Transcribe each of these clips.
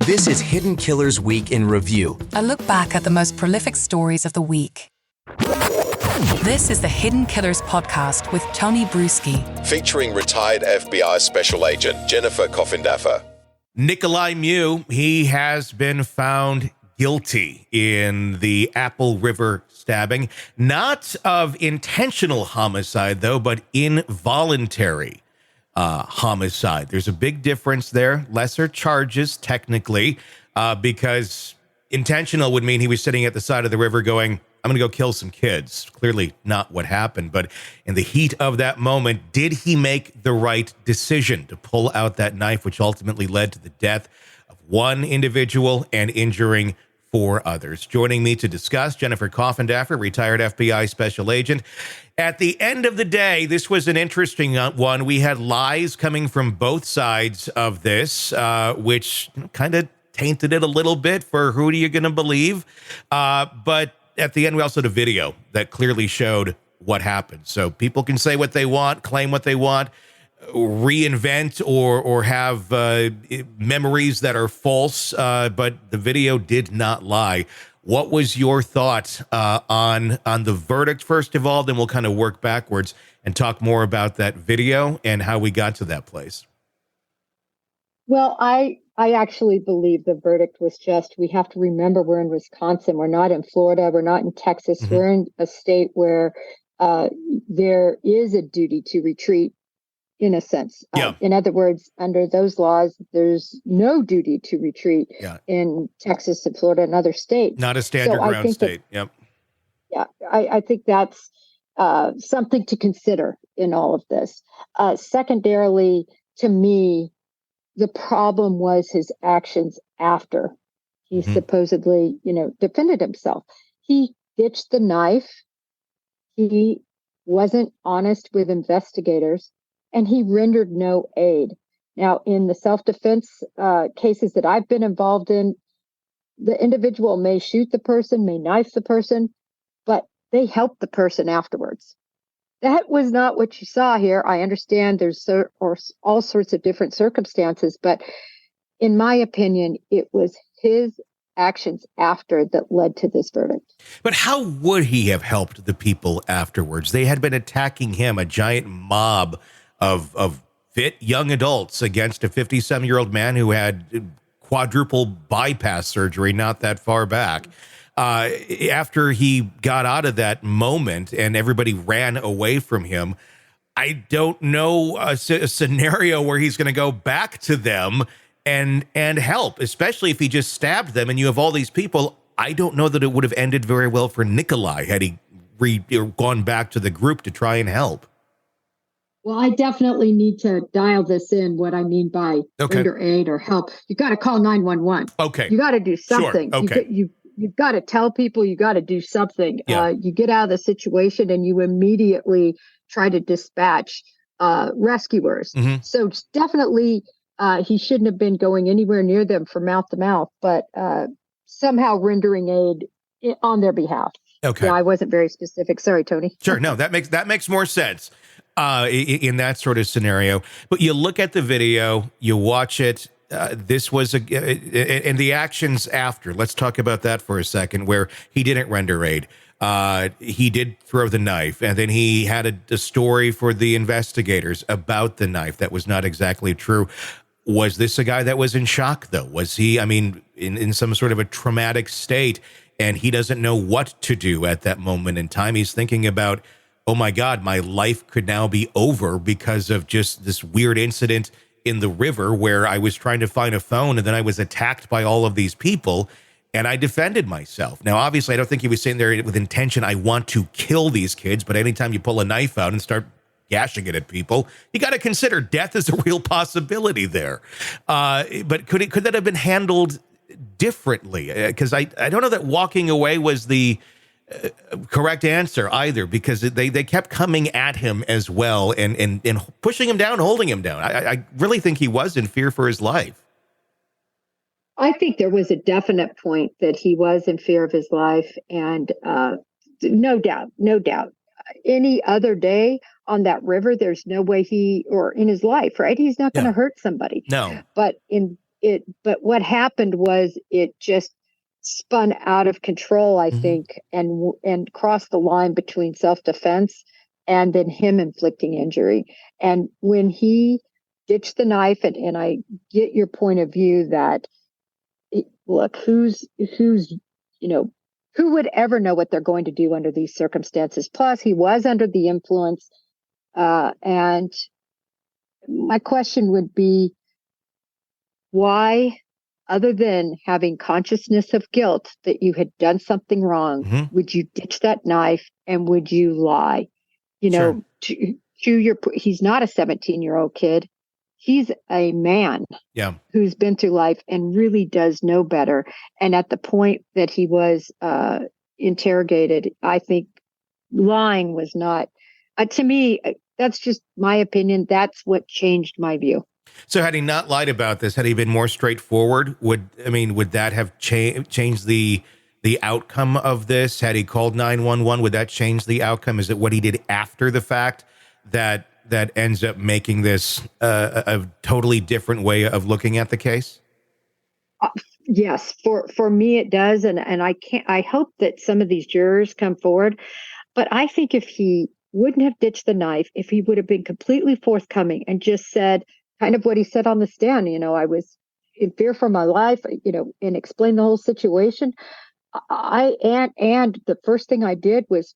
This is Hidden Killers Week in Review. A look back at the most prolific stories of the week. This is the Hidden Killers podcast with Tony Brueski. Featuring retired FBI Special Agent Jennifer Coffindaffer. Nikolai Mew, he has been found guilty in the Apple River stabbing. Not of intentional homicide, though, but involuntary homicide. There's a big difference there. Lesser charges, technically, because intentional would mean he was sitting at the side of the river going, I'm going to go kill some kids. Clearly not what happened. But in the heat of that moment, did he make the right decision to pull out that knife, which ultimately led to the death of one individual and injuring four others? Joining me to discuss, Jennifer Coffindaffer, retired FBI special agent. At the end of the day, this was an interesting one. We had lies coming from both sides of this, which kind of tainted it a little bit for who are you going to believe. But at the end, we also had a video that clearly showed what happened. So people can say what they want, claim what they want, reinvent or have memories that are false, but the video did not lie. What was your thought on the verdict, first of all? Then we'll kind of work backwards and talk more about that video and how we got to that place. Well, I actually believe the verdict was just, we have to remember we're in Wisconsin. We're not in Florida. We're not in Texas. Mm-hmm. We're in a state where there is a duty to retreat, in a sense. Yeah. In other words, under those laws, there's no duty to retreat in Texas and Florida and other states. Not a standard ground state. Yep. Yeah, I think that's something to consider in all of this. Secondarily, to me, the problem was his actions after he supposedly, defended himself. He ditched the knife. He wasn't honest with investigators, and he rendered no aid. Now, in the self-defense cases that I've been involved in, the individual may shoot the person, may knife the person, but they help the person afterwards. That was not what you saw here. I understand there's all sorts of different circumstances, but in my opinion, it was his actions after that led to this verdict. But how would he have helped the people afterwards? They had been attacking him, a giant mob of fit young adults against a 57-year-old man who had quadruple bypass surgery not that far back. After he got out of that moment and everybody ran away from him, I don't know a scenario where he's going to go back to them and help, especially if he just stabbed them and you have all these people. I don't know that it would have ended very well for Nikolai had he gone back to the group to try and help. Well, I definitely need to dial this in, what I mean by render aid or help. You got to call 911. Okay. You got to do something. Sure. Okay. You've got to tell people, you got to do something. Yeah. You get out of the situation and you immediately try to dispatch rescuers. Mm-hmm. So it's definitely, he shouldn't have been going anywhere near them from mouth to mouth, but somehow rendering aid on their behalf. Okay. Yeah, I wasn't very specific. Sorry, Tony. Sure. No, that makes more sense in that sort of scenario. But you look at the video, you watch it. This was and the actions after. Let's talk about that for a second, where he didn't render aid. He did throw the knife, and then he had a story for the investigators about the knife that was not exactly true. Was this a guy that was in shock, though? Was he, in some sort of a traumatic state, and he doesn't know what to do at that moment in time? He's thinking about, oh my God, my life could now be over because of just this weird incident in the river where I was trying to find a phone and then I was attacked by all of these people and I defended myself. Now, obviously, I don't think he was sitting there with intention, I want to kill these kids, but anytime you pull a knife out and start gashing it at people, you got to consider death is a real possibility there. But could that have been handled differently? Because I don't know that walking away was the correct answer either, because they kept coming at him as well and pushing him down, holding him down. I really think he was in fear for his life. I think there was a definite point that he was in fear of his life, and no doubt. Any other day on that river, there's no way or in his life, right? He's not going to hurt somebody. No. But in but what happened was it just spun out of control, I think, and crossed the line between self-defense and then him inflicting injury. And when he ditched the knife, and I get your point of view that, look, who's who would ever know what they're going to do under these circumstances? Plus, he was under the influence. And my question would be, why, other than having consciousness of guilt that you had done something wrong, would you ditch that knife and would you lie? He's not a 17-year-old kid. He's a man who's been through life and really does know better. And at the point that he was interrogated, I think lying was not, to me, that's just my opinion. That's what changed my view. So had he not lied about this, had he been more straightforward, would that have changed the outcome of this? Had he called 911, would that change the outcome? Is it what he did after the fact that ends up making this a totally different way of looking at the case? Yes, for me it does, and I hope that some of these jurors come forward. But I think if he wouldn't have ditched the knife, if he would have been completely forthcoming and just said kind of what he said on the stand, I was in fear for my life, and explained the whole situation. And the first thing I did was,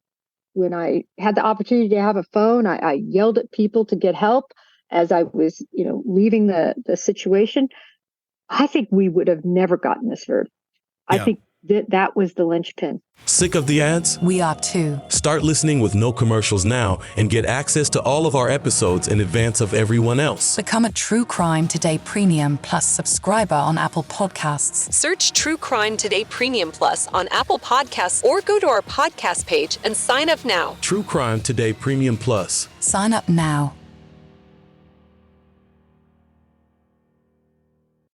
when I had the opportunity to have a phone, I yelled at people to get help as I was, leaving the situation. I think we would have never gotten this verdict. I think that was the linchpin. Sick of the ads? We are too. Start listening with no commercials now and get access to all of our episodes in advance of everyone else. Become a True Crime Today Premium Plus subscriber on Apple Podcasts. Search True Crime Today Premium Plus on Apple Podcasts or go to our podcast page and sign up now. True Crime Today Premium Plus. Sign up now.